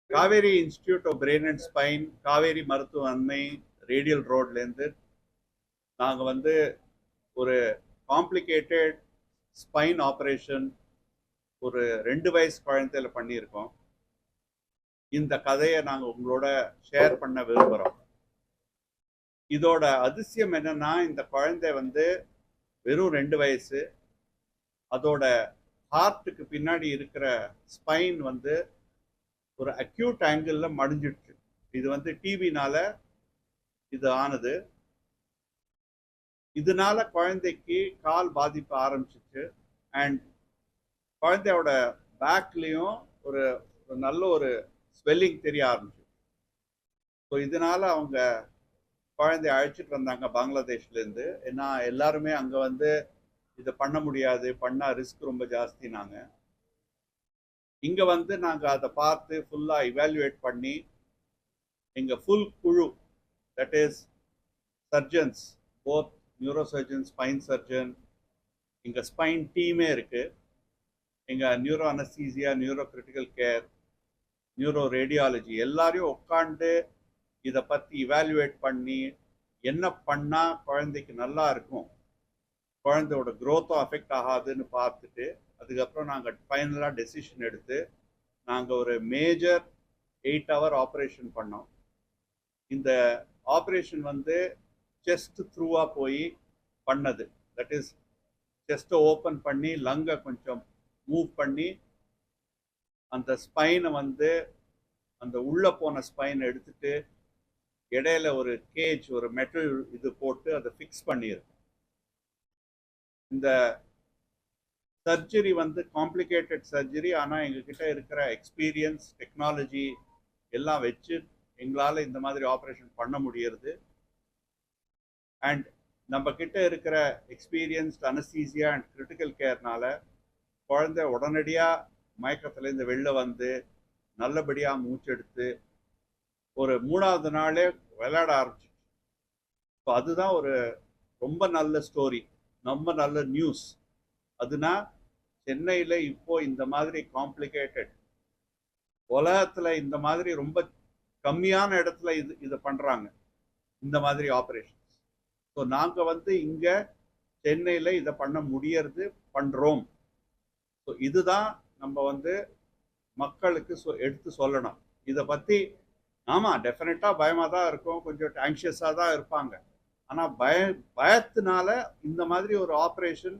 Kaveri institute of brain and spine, Kaveri மருத்துவமனை, radial ரோட்லேருந்து நாங்கள் வந்து ஒரு காம்ப்ளிகேட்டட் ஸ்பைன் ஆப்ரேஷன் ஒரு 2 வயசு குழந்தையில பண்ணியிருக்கோம். இந்த கதையை நாங்கள் உங்களோட ஷேர் பண்ண விரும்புகிறோம். இதோட அதிசயம் என்னன்னா, இந்த குழந்தை வந்து வெறும் 2 வயசு. அதோட ஹார்ட்டுக்கு பின்னாடி இருக்கிற ஸ்பைன் வந்து ஒரு அக்யூட் ஆங்கிள் மடிஞ்சிடுச்சு. இது வந்து டிபினால இது ஆனது. இதனால குழந்தைக்கு கால் பாதிப்பு ஆரம்பிச்சிச்சு. அண்ட் குழந்தையோட பேக்லேயும் ஒரு நல்ல ஒரு ஸ்வெல்லிங் தெரிய ஆரம்பிச்சு. ஸோ இதனால அவங்க குழந்தைய அழைச்சிட்டு வந்தாங்க பங்களாதேஷ்லேருந்து. ஏன்னா எல்லாருமே அங்கே வந்து இதை பண்ண முடியாது, பண்ணால் ரிஸ்க் ரொம்ப ஜாஸ்தினாங்க. இங்கே வந்து நாங்கள் அதை பார்த்து ஃபுல்லாக இவாலுவேட் பண்ணி எங்கள் ஃபுல் குழு, that is surgeons, both neuro surgeon, spine surgeon, எங்கள் ஸ்பைன் டீமே இருக்குது. எங்கள் neuro anaesthesia, neuro critical care, neuro radiology எல்லாரையும் உட்காந்து இதை பற்றி இவாலுவேட் பண்ணி என்ன பண்ணால் குழந்தைக்கு நல்லா இருக்கும், குழந்தையோட க்ரோத்தும் அஃபெக்ட் ஆகாதுன்னு பார்த்துட்டு அதுக்கப்புறம் நாங்கள் ஃபைனலாக டெசிஷன் எடுத்து நாங்கள் ஒரு மேஜர் 8 hour ஆப்ரேஷன் பண்ணோம். இந்த ஆப்ரேஷன் வந்து செஸ்ட் த்ரூவாக போய் பண்ணது. தட் இஸ் செஸ்ட்டை ஓப்பன் பண்ணி லங்கை கொஞ்சம் மூவ் பண்ணி அந்த ஸ்பைனை வந்து அந்த உள்ளே போன ஸ்பைனை எடுத்துட்டு இடையில ஒரு கேஜ், ஒரு மெட்டல் இது போட்டு அதை ஃபிக்ஸ் பண்ணியிருக்கோம். இந்த சர்ஜரி வந்து காம்ப்ளிகேட்டட் சர்ஜரி. ஆனால் எங்ககிட்ட இருக்கிற எக்ஸ்பீரியன்ஸ், டெக்னாலஜி எல்லாம் வச்சு எங்களால் இந்த மாதிரி ஆப்ரேஷன் பண்ண முடியறது. அண்ட் நம்ம கிட்ட இருக்கிற எக்ஸ்பீரியன்ஸ்ட் அனஸ்தீசியா அண்ட் கிரிட்டிக்கல் கேர்னால குழந்தை உடனடியாக மயக்கத்துலேருந்து வெளில வந்து நல்லபடியாக மூச்செடுத்து ஒரு 3வது நாளே விளையாட ஆரம்பிச்சிச்சு. ஸோ அதுதான் ஒரு ரொம்ப நல்ல ஸ்டோரி, ரொம்ப நல்ல நியூஸ். அதுனா சென்னையில் இப்போ இந்த மாதிரி காம்ப்ளிகேட்டட், உலகத்தில் இந்த மாதிரி ரொம்ப கம்மியான இடத்துல இதை பண்ணுறாங்க, இந்த மாதிரி ஆப்ரேஷன்ஸ். ஸோ நாங்கள் வந்து இங்கே சென்னையில் இதை பண்ண முடியறது, பண்ணுறோம். ஸோ இதுதான் நம்ம வந்து மக்களுக்கு எடுத்து சொல்லணும் இதை பற்றி. ஆமாம், டெஃபினட்டாக பயமாக தான் இருக்கும், கொஞ்சம் ஆங்ஷியஸாக தான் இருப்பாங்க. ஆனால் பயத்தினால இந்த மாதிரி ஒரு ஆப்ரேஷன்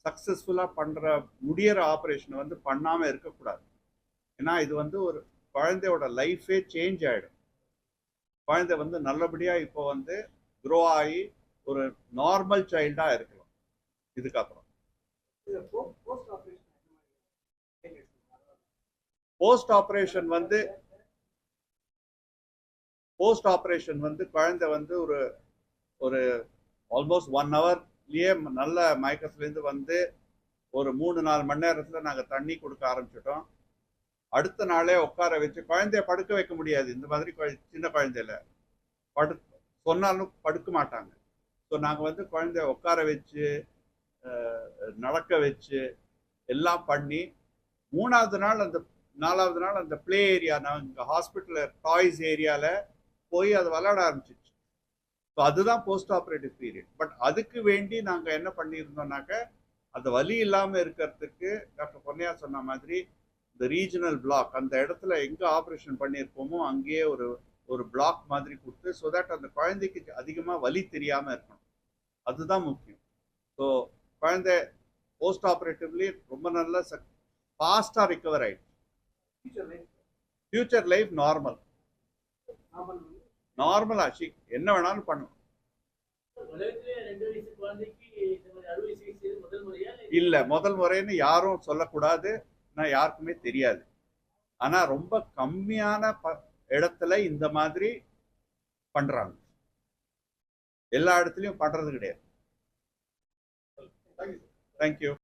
சக்ஸஸ்ஃபுல்லாக முடியிற ஆப்ரேஷனை வந்து பண்ணாமல் இருக்கக்கூடாது. ஏன்னா இது வந்து ஒரு குழந்தையோட லைஃபே சேஞ்ச் ஆகிடும். குழந்தை வந்து நல்லபடியாக இப்போ வந்து க்ரோ ஆகி ஒரு நார்மல் சைல்டாக இருக்கலாம் இதுக்கப்புறம். போஸ்ட் ஆப்ரேஷன் வந்து குழந்தை வந்து ஒரு ஆல்மோஸ்ட் 1 hourலயே நல்ல மயக்கத்துலேருந்து வந்து ஒரு 3-4 மணி நேரத்தில் நாங்கள் தண்ணி கொடுக்க ஆரம்பிச்சிட்டோம். அடுத்த நாளே உட்கார வச்சு, குழந்தைய படுக்க வைக்க முடியாது இந்த மாதிரி சின்ன குழந்தையில, சொன்னாலும் படுக்க மாட்டாங்க. ஸோ நாங்கள் வந்து குழந்தைய உட்கார வச்சு நடக்க வச்சு எல்லாம் பண்ணி 3வது நாள் அந்த 4வது நாள் அந்த பிளே ஏரியா, நாங்கள் ஹாஸ்பிட்டலில் டாய்ஸ் ஏரியாவில் போய் அதை விளையாட ஆரம்பிச்சிச்சு. ஸோ அதுதான் போஸ்ட் ஆப்ரேட்டிவ் பீரியட். பட் அதுக்கு வேண்டி நாங்கள் என்ன பண்ணியிருந்தோம்னாக்க, அந்த வலி இல்லாமல் இருக்கிறதுக்கு டாக்டர் பொன்னையா சொன்ன மாதிரி இந்த ரீஜனல் பிளாக், அந்த இடத்துல எங்கே ஆப்ரேஷன் பண்ணியிருப்போமோ அங்கேயே ஒரு பிளாக் மாதிரி கொடுத்து, ஸோ தட் அந்த குழந்தைக்கு அதிகமாக வலி தெரியாமல் இருக்கணும். அதுதான் முக்கியம். ஸோ குழந்தை போஸ்ட் ஆப்ரேட்டிவ்லி ரொம்ப நல்ல ஃபாஸ்டாக ரிகவர் ஆயிடுச்சு. ஃபியூச்சர் லைஃப் நார்மல் ஆச்சு, என்ன வேணாலும் பண்ணும். இல்ல, முதல் முறைன்னு யாரும் சொல்லக்கூடாது, நான் யாருக்குமே தெரியாது. ஆனா ரொம்ப கம்மியான இடத்துல இந்த மாதிரி பண்றாங்க, எல்லா இடத்துலயும் பண்றது கிடையாது. தேங்க்யூ.